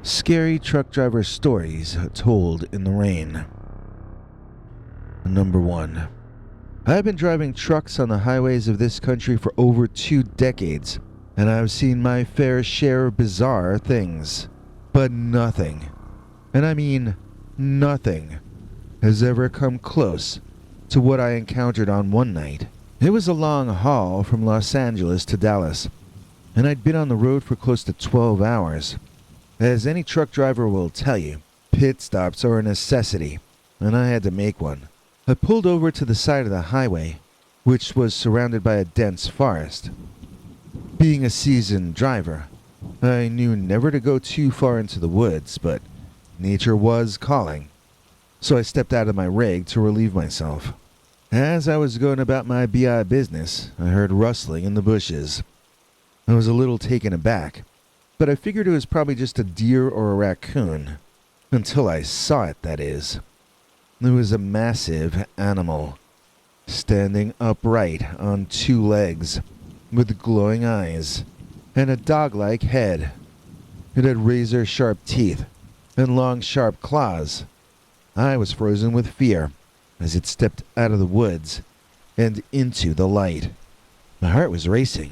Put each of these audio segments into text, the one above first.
Scary truck driver stories told in the rain. Number 1. I've been driving trucks on the highways of this country for over 2 decades, and I've seen my fair share of bizarre things. But nothing, and I mean nothing, has ever come close to what I encountered on one night. It was a long haul from Los Angeles to Dallas, and I'd been on the road for close to 12 hours. As any truck driver will tell you, pit stops are a necessity, and I had to make one. I pulled over to the side of the highway, which was surrounded by a dense forest. Being a seasoned driver, I knew never to go too far into the woods, but nature was calling, so I stepped out of my rig to relieve myself. As I was going about my BI business, I heard rustling in the bushes. I was a little taken aback, but I figured it was probably just a deer or a raccoon. Until I saw it, that is. It was a massive animal, standing upright on 2 legs, with glowing eyes, and a dog-like head. It had razor-sharp teeth, and long, sharp claws. I was frozen with fear, as it stepped out of the woods, and into the light. My heart was racing,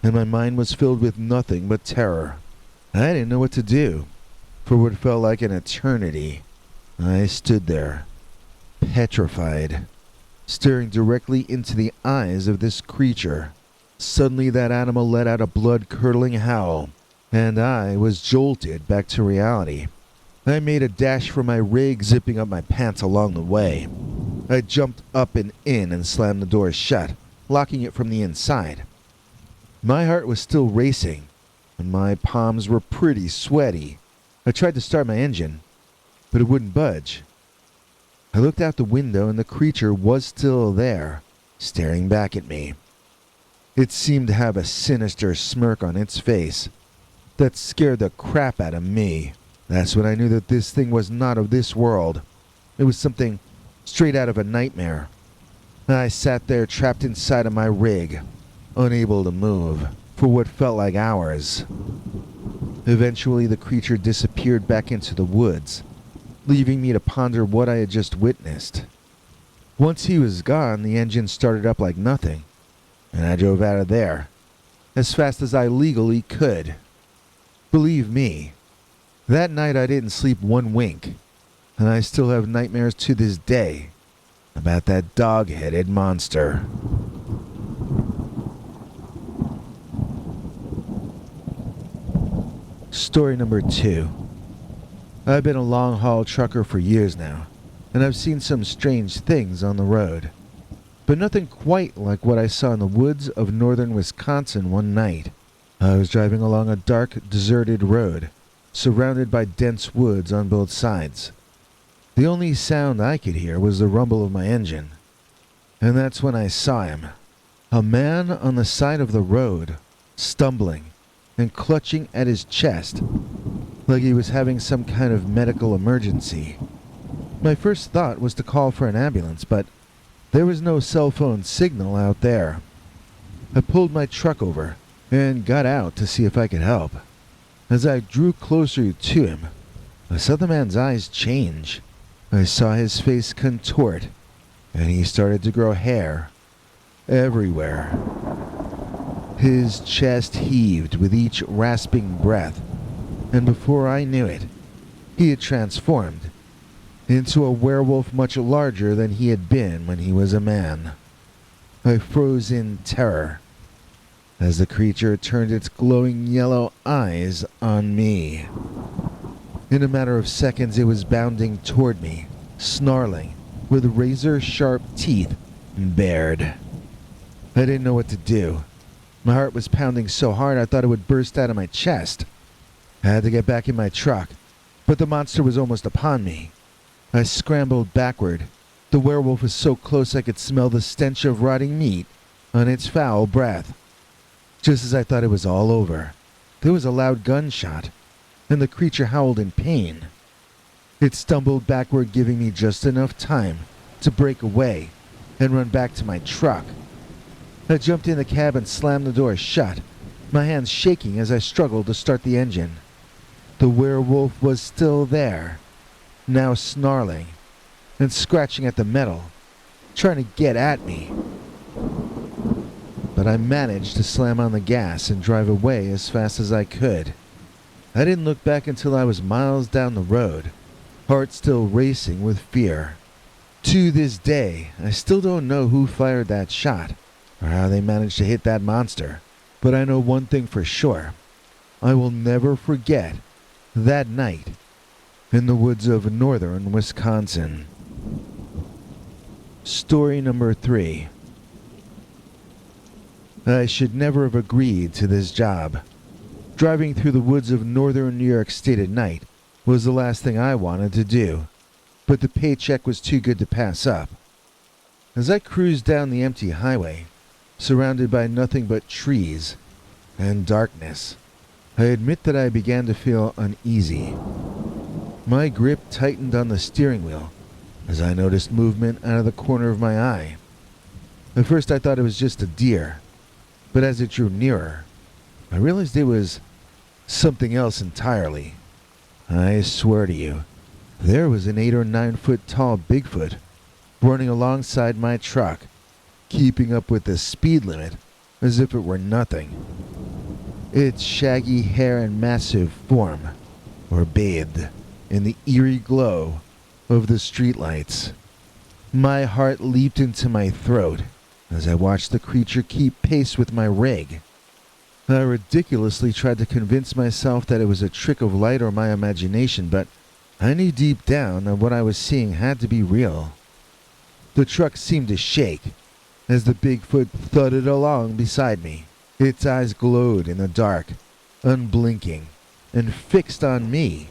and my mind was filled with nothing but terror. I didn't know what to do. For what felt like an eternity, I stood there, petrified, staring directly into the eyes of this creature. Suddenly that animal let out a blood-curdling howl, and I was jolted back to reality. I made a dash for my rig, zipping up my pants along the way. I jumped up and in and slammed the door shut, locking it from the inside. My heart was still racing, and my palms were pretty sweaty. I tried to start my engine, but it wouldn't budge. I looked out the window, and the creature was still there, staring back at me. It seemed to have a sinister smirk on its face that scared the crap out of me. That's when I knew that this thing was not of this world. It was something straight out of a nightmare. I sat there trapped inside of my rig, unable to move, for what felt like hours. Eventually, the creature disappeared back into the woods, leaving me to ponder what I had just witnessed. Once he was gone, the engine started up like nothing, and I drove out of there, as fast as I legally could. Believe me, that night I didn't sleep one wink, and I still have nightmares to this day about that dog-headed monster. Story number 2. I've been a long-haul trucker for years now, and I've seen some strange things on the road. But nothing quite like what I saw in the woods of northern Wisconsin one night. I was driving along a dark, deserted road, surrounded by dense woods on both sides. The only sound I could hear was the rumble of my engine. And that's when I saw him. A man on the side of the road, stumbling and clutching at his chest, like he was having some kind of medical emergency. My first thought was to call for an ambulance, but there was no cell phone signal out there. I pulled my truck over and got out to see if I could help. As I drew closer to him, I saw the man's eyes change. I saw his face contort, and he started to grow hair everywhere. His chest heaved with each rasping breath, and before I knew it, he had transformed into a werewolf much larger than he had been when he was a man. I froze in terror as the creature turned its glowing yellow eyes on me. In a matter of seconds, it was bounding toward me, snarling, with razor-sharp teeth bared. I didn't know what to do. My heart was pounding so hard I thought it would burst out of my chest. I had to get back in my truck, but the monster was almost upon me. I scrambled backward. The werewolf was so close I could smell the stench of rotting meat on its foul breath. Just as I thought it was all over, there was a loud gunshot, and the creature howled in pain. It stumbled backward, giving me just enough time to break away and run back to my truck. I jumped in the cab and slammed the door shut, my hands shaking as I struggled to start the engine. The werewolf was still there, now snarling and scratching at the metal, trying to get at me. But I managed to slam on the gas and drive away as fast as I could. I didn't look back until I was miles down the road, heart still racing with fear. To this day, I still don't know who fired that shot, or how they managed to hit that monster. But I know one thing for sure. I will never forget that night in the woods of northern Wisconsin. Story number 3. I should never have agreed to this job. Driving through the woods of northern New York State at night was the last thing I wanted to do, but the paycheck was too good to pass up. As I cruised down the empty highway, surrounded by nothing but trees and darkness, I admit that I began to feel uneasy. My grip tightened on the steering wheel as I noticed movement out of the corner of my eye. At first I thought it was just a deer, but as it drew nearer, I realized it was something else entirely. I swear to you, there was an 8 or 9 foot tall Bigfoot running alongside my truck, keeping up with the speed limit as if it were nothing. Its shaggy hair and massive form were bathed in the eerie glow of the streetlights. My heart leaped into my throat as I watched the creature keep pace with my rig. I ridiculously tried to convince myself that it was a trick of light or my imagination, but I knew deep down that what I was seeing had to be real. The truck seemed to shake as the Bigfoot thudded along beside me. Its eyes glowed in the dark, unblinking, and fixed on me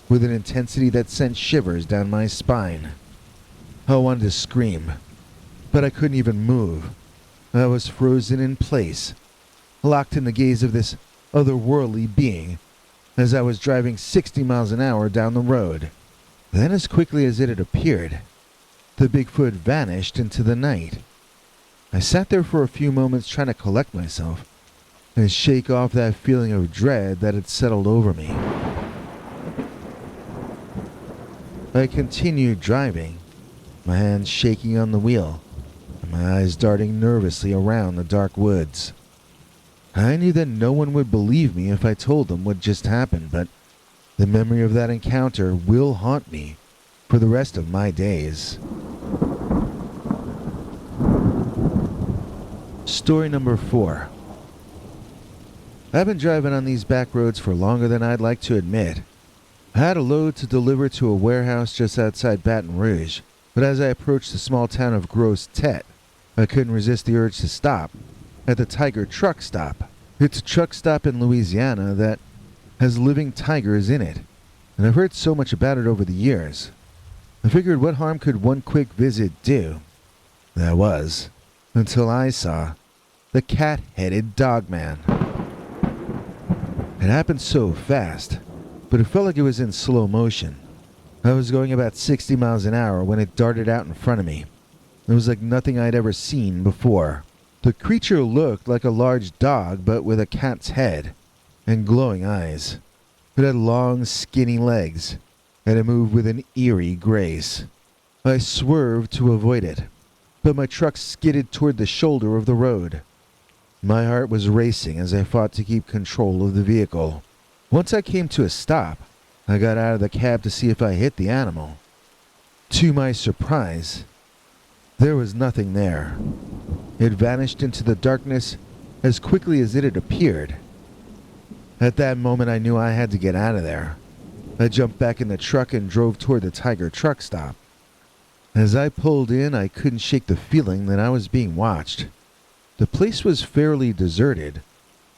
with an intensity that sent shivers down my spine. I wanted to scream, but I couldn't even move. I was frozen in place, locked in the gaze of this otherworldly being as I was driving 60 miles an hour down the road. Then, as quickly as it had appeared, the Bigfoot vanished into the night. I sat there for a few moments trying to collect myself and shake off that feeling of dread that had settled over me. I continued driving, my hands shaking on the wheel, and my eyes darting nervously around the dark woods. I knew that no one would believe me if I told them what just happened, but the memory of that encounter will haunt me for the rest of my days. Story number 4. I've been driving on these back roads for longer than I'd like to admit. I had a load to deliver to a warehouse just outside Baton Rouge, but as I approached the small town of Grosse Tete, I couldn't resist the urge to stop at the Tiger Truck Stop. It's a truck stop in Louisiana that has living tigers in it, and I've heard so much about it over the years. I figured, what harm could one quick visit do? That was, until I saw the cat-headed Dogman. It happened so fast, but it felt like it was in slow motion. I was going about 60 miles an hour when it darted out in front of me. It was like nothing I'd ever seen before. The creature looked like a large dog, but with a cat's head and glowing eyes. It had long, skinny legs, and it moved with an eerie grace. I swerved to avoid it, but my truck skidded toward the shoulder of the road. My heart was racing as I fought to keep control of the vehicle. Once I came to a stop, I got out of the cab to see if I hit the animal. To my surprise, there was nothing there. It vanished into the darkness as quickly as it had appeared. At that moment, I knew I had to get out of there. I jumped back in the truck and drove toward the Tiger Truck Stop. As I pulled in, I couldn't shake the feeling that I was being watched. The place was fairly deserted,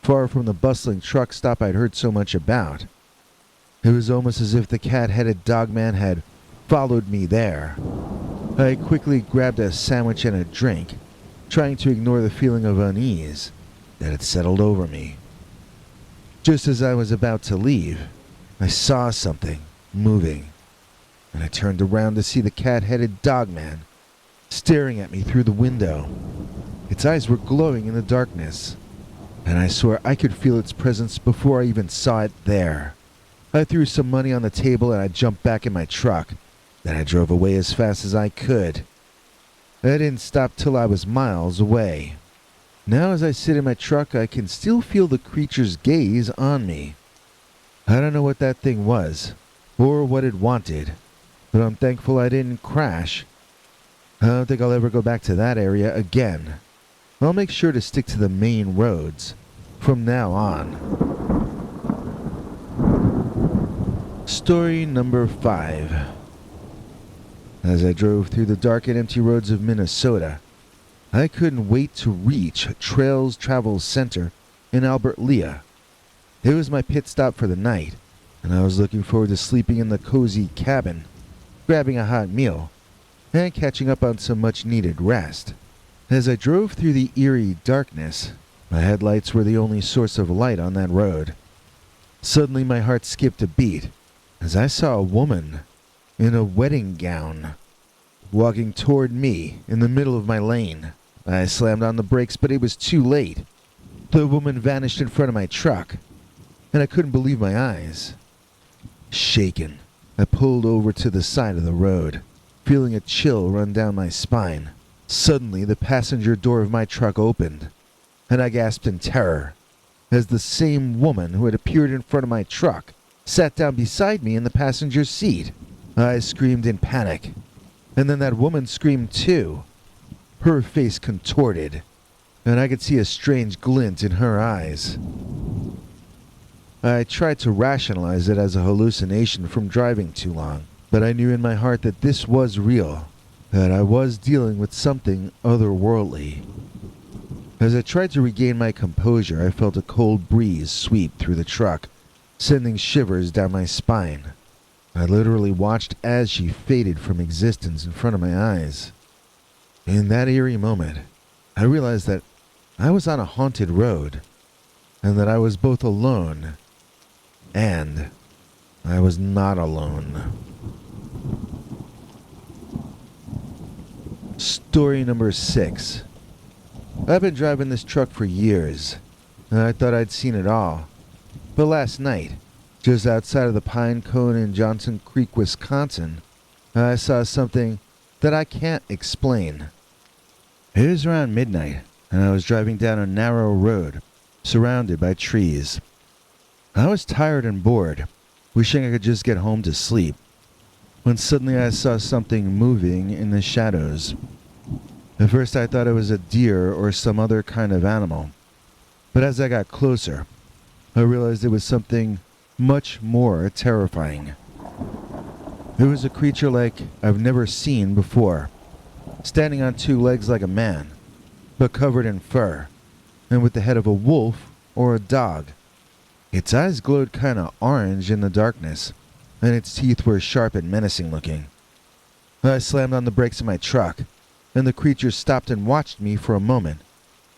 far from the bustling truck stop I'd heard so much about. It was almost as if the cat-headed Dogman had followed me there. I quickly grabbed a sandwich and a drink, trying to ignore the feeling of unease that had settled over me. Just as I was about to leave, I saw something moving, and I turned around to see the cat-headed Dogman staring at me through the window. Its eyes were glowing in the darkness, and I swear I could feel its presence before I even saw it there. I threw some money on the table and I jumped back in my truck. Then I drove away as fast as I could. I didn't stop till I was miles away. Now as I sit in my truck, I can still feel the creature's gaze on me. I don't know what that thing was, or what it wanted, but I'm thankful I didn't crash. I don't think I'll ever go back to that area again. I'll make sure to stick to the main roads from now on. Story number 5. As I drove through the dark and empty roads of Minnesota, I couldn't wait to reach Trails Travel Center in Albert Lea. It was my pit stop for the night, and I was looking forward to sleeping in the cozy cabin, grabbing a hot meal, and catching up on some much-needed rest. As I drove through the eerie darkness, my headlights were the only source of light on that road. Suddenly my heart skipped a beat as I saw a woman in a wedding gown walking toward me in the middle of my lane. I slammed on the brakes, but it was too late. The woman vanished in front of my truck, and I couldn't believe my eyes. Shaken, I pulled over to the side of the road, feeling a chill run down my spine. Suddenly, the passenger door of my truck opened, and I gasped in terror as the same woman who had appeared in front of my truck sat down beside me in the passenger seat. I screamed in panic, and then that woman screamed too. Her face contorted, and I could see a strange glint in her eyes. I tried to rationalize it as a hallucination from driving too long, but I knew in my heart that this was real, that I was dealing with something otherworldly. As I tried to regain my composure, I felt a cold breeze sweep through the truck, sending shivers down my spine. I literally watched as she faded from existence in front of my eyes. In that eerie moment, I realized that I was on a haunted road, and that I was both alone and I was not alone. Story number 6. I've been driving this truck for years, and I thought I'd seen it all. But last night, just outside of the Pine Cone in Johnson Creek, Wisconsin, I saw something that I can't explain. It was around midnight, and I was driving down a narrow road, surrounded by trees. I was tired and bored, wishing I could just get home to sleep, when suddenly I saw something moving in the shadows. At first I thought it was a deer or some other kind of animal, but as I got closer, I realized it was something much more terrifying. It was a creature like I've never seen before, standing on 2 legs like a man, but covered in fur, and with the head of a wolf or a dog. Its eyes glowed kinda orange in the darkness, and its teeth were sharp and menacing looking. I slammed on the brakes of my truck, and the creature stopped and watched me for a moment,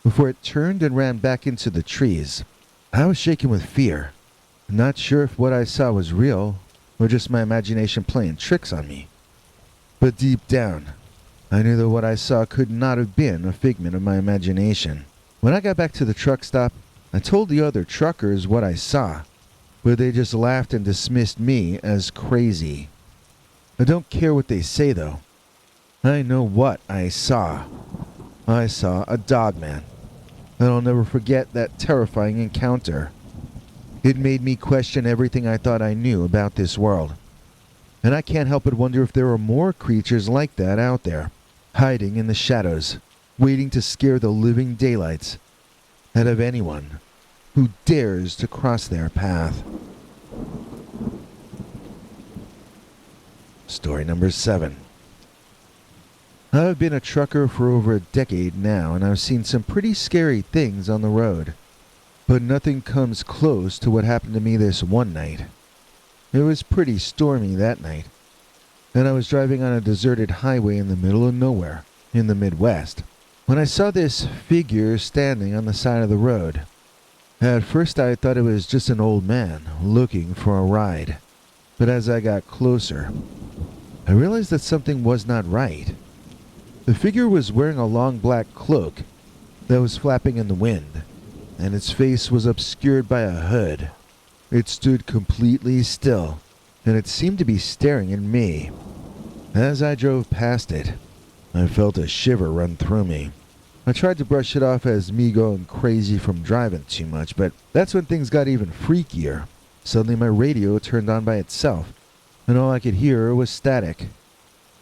before it turned and ran back into the trees. I was shaking with fear, not sure if what I saw was real, or just my imagination playing tricks on me. But deep down, I knew that what I saw could not have been a figment of my imagination. When I got back to the truck stop, I told the other truckers what I saw, but they just laughed and dismissed me as crazy. I don't care what they say though. I know what I saw. I saw a Dogman, and I'll never forget that terrifying encounter. It made me question everything I thought I knew about this world, and I can't help but wonder if there are more creatures like that out there, hiding in the shadows, waiting to scare the living daylights out of anyone who dares to cross their path. Story number 7. I've been a trucker for over a decade now, and I've seen some pretty scary things on the road, but nothing comes close to what happened to me this one night. It was pretty stormy that night, and I was driving on a deserted highway in the middle of nowhere, in the Midwest, when I saw this figure standing on the side of the road. At first I thought it was just an old man looking for a ride, but as I got closer, I realized that something was not right. The figure was wearing a long black cloak that was flapping in the wind, and its face was obscured by a hood. It stood completely still, and it seemed to be staring at me. As I drove past it, I felt a shiver run through me. I tried to brush it off as me going crazy from driving too much, but that's when things got even freakier. Suddenly my radio turned on by itself, and all I could hear was static.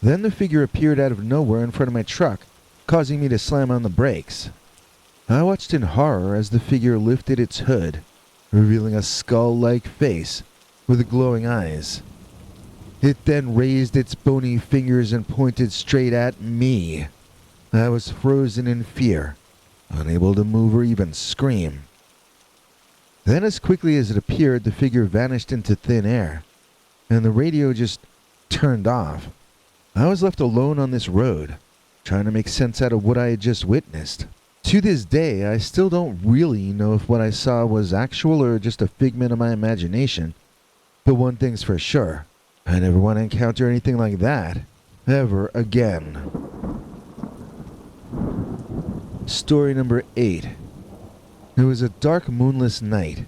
Then the figure appeared out of nowhere in front of my truck, causing me to slam on the brakes. I watched in horror as the figure lifted its hood, revealing a skull-like face with glowing eyes. It then raised its bony fingers and pointed straight at me. I was frozen in fear, unable to move or even scream. Then as quickly as it appeared, the figure vanished into thin air, and the radio just turned off. I was left alone on this road, trying to make sense out of what I had just witnessed. To this day, I still don't really know if what I saw was actual or just a figment of my imagination. But one thing's for sure, I never want to encounter anything like that, ever again. Story number 8. It was a dark, moonless night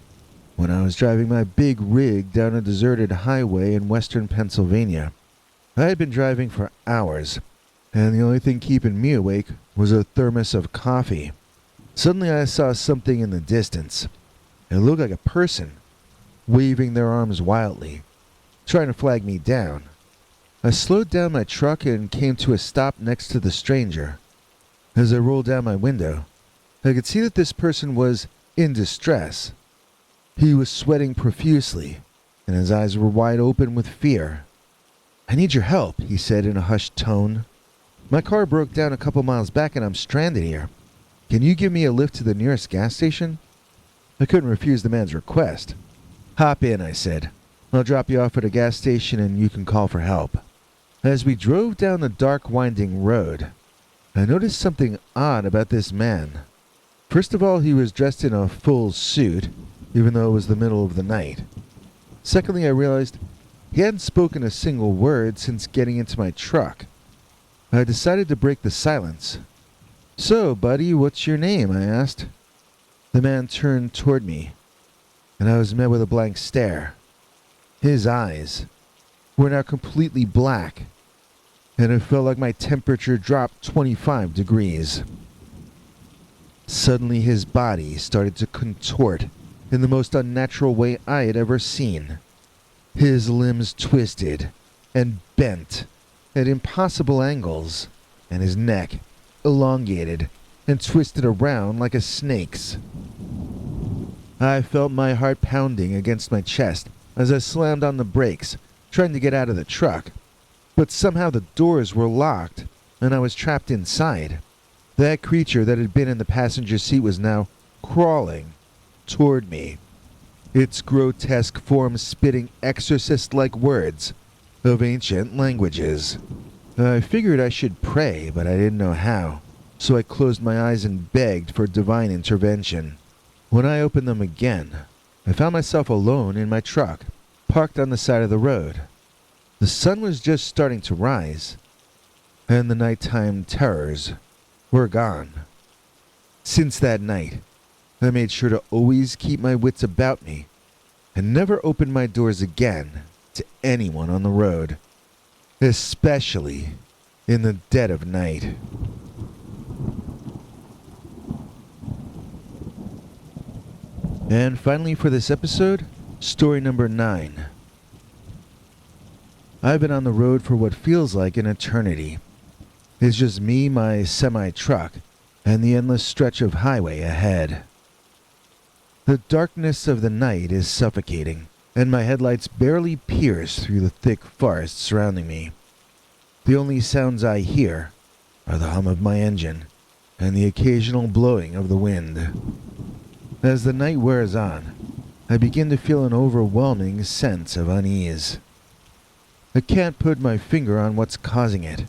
when I was driving my big rig down a deserted highway in western Pennsylvania. I had been driving for hours, and the only thing keeping me awake was a thermos of coffee. Suddenly I saw something in the distance. It looked like a person, waving their arms wildly, trying to flag me down. I slowed down my truck and came to a stop next to the stranger. As I rolled down my window, I could see that this person was in distress. He was sweating profusely, and his eyes were wide open with fear. "I need your help," he said in a hushed tone. "My car broke down a couple miles back and I'm stranded here. Can you give me a lift to the nearest gas station?" I couldn't refuse the man's request. "Hop in," I said. "I'll drop you off at a gas station and you can call for help." As we drove down the dark, winding road, I noticed something odd about this man. First of all, he was dressed in a full suit, even though it was the middle of the night. Secondly, I realized he hadn't spoken a single word since getting into my truck. I decided to break the silence. "So, buddy, what's your name?" I asked. The man turned toward me, and I was met with a blank stare. His eyes were now completely black, and it felt like my temperature dropped 25 degrees. Suddenly his body started to contort in the most unnatural way I had ever seen. His limbs twisted and bent at impossible angles, and his neck elongated and twisted around like a snake's. I felt my heart pounding against my chest as I slammed on the brakes, trying to get out of the truck. But somehow the doors were locked, and I was trapped inside. That creature that had been in the passenger seat was now crawling toward me, its grotesque form spitting exorcist-like words of ancient languages. I figured I should pray, but I didn't know how, so I closed my eyes and begged for divine intervention. When I opened them again, I found myself alone in my truck, parked on the side of the road. The sun was just starting to rise, and the nighttime terrors were gone. Since that night, I made sure to always keep my wits about me and never open my doors again to anyone on the road, especially in the dead of night. And finally for this episode, story number 9. I've been on the road for what feels like an eternity. It's just me, my semi-truck, and the endless stretch of highway ahead. The darkness of the night is suffocating, and my headlights barely pierce through the thick forest surrounding me. The only sounds I hear are the hum of my engine and the occasional blowing of the wind. As the night wears on, I begin to feel an overwhelming sense of unease. I can't put my finger on what's causing it,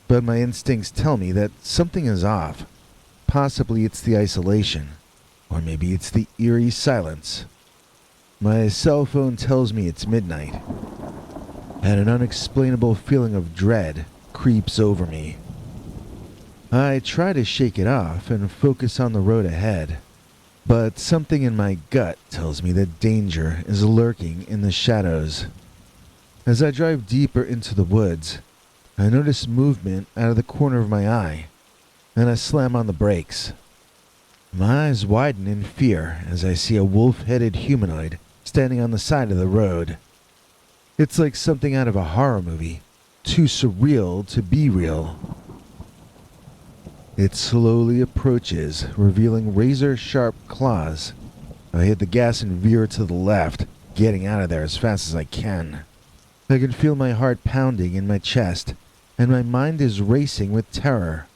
but my instincts tell me that something is off. Possibly it's the isolation, or maybe it's the eerie silence. My cell phone tells me it's midnight, and an unexplainable feeling of dread creeps over me. I try to shake it off and focus on the road ahead, but something in my gut tells me that danger is lurking in the shadows. As I drive deeper into the woods, I notice movement out of the corner of my eye, and I slam on the brakes. My eyes widen in fear as I see a wolf-headed humanoid standing on the side of the road. It's like something out of a horror movie, too surreal to be real. It slowly approaches, revealing razor-sharp claws. I hit the gas and veer to the left, getting out of there as fast as I can. I can feel my heart pounding in my chest, and my mind is racing with terror.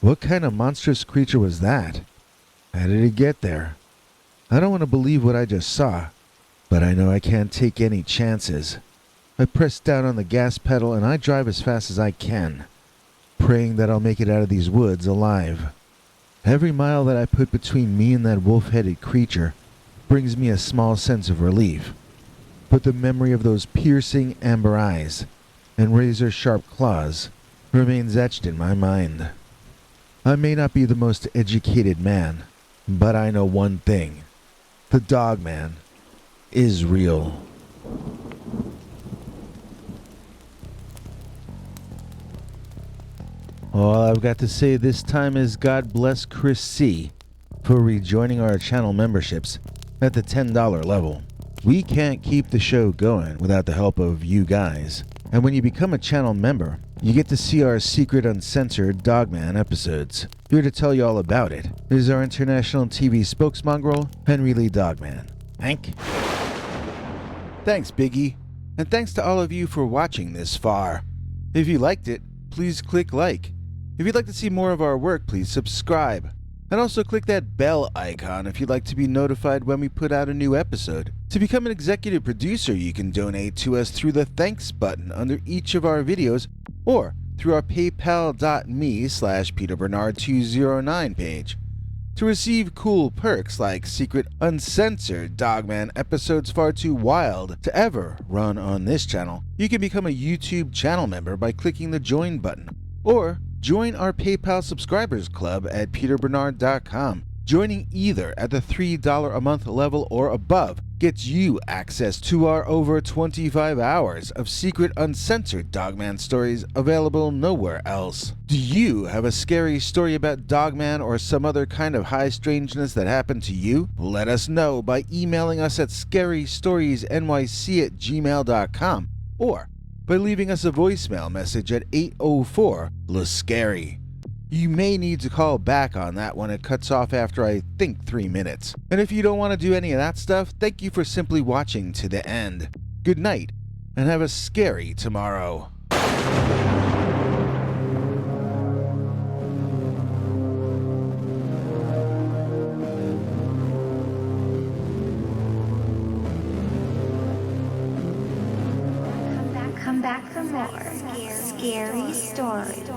What kind of monstrous creature was that? How did it get there? I don't want to believe what I just saw, but I know I can't take any chances. I press down on the gas pedal and I drive as fast as I can, praying that I'll make it out of these woods alive. Every mile that I put between me and that wolf-headed creature brings me a small sense of relief, but the memory of those piercing amber eyes and razor-sharp claws remains etched in my mind. I may not be the most educated man, but I know one thing. The Dogman is real. All I've got to say this time is God bless Chris C. for rejoining our channel memberships at the $10 level. We can't keep the show going without the help of you guys. And when you become a channel member, you get to see our secret uncensored Dogman episodes. Here to tell you all about it is our international TV spokesmongrel, Henry Lee Dogman. Hank? Thanks, Biggie. And thanks to all of you for watching this far. If you liked it, please click like. If you'd like to see more of our work, please subscribe. And also click that bell icon if you'd like to be notified when we put out a new episode. To become an executive producer, you can donate to us through the thanks button under each of our videos or through our paypal.me/PeterBernard209 page. To receive cool perks like secret uncensored Dogman episodes far too wild to ever run on this channel, you can become a YouTube channel member by clicking the join button. Or join our PayPal subscribers club at peterbernard.com. Joining either at the $3 a month level or above gets you access to our over 25 hours of secret uncensored Dogman stories available nowhere else. Do you have a scary story about Dogman or some other kind of high strangeness that happened to you? Let us know by emailing us at scarystoriesnyc@gmail.com or by leaving us a voicemail message at 804-LA-SCARY. You may need to call back on that when it cuts off after I think 3 minutes. And if you don't want to do any of that stuff, thank you for simply watching to the end. Good night, and have a scary tomorrow. Come back for more scary stories.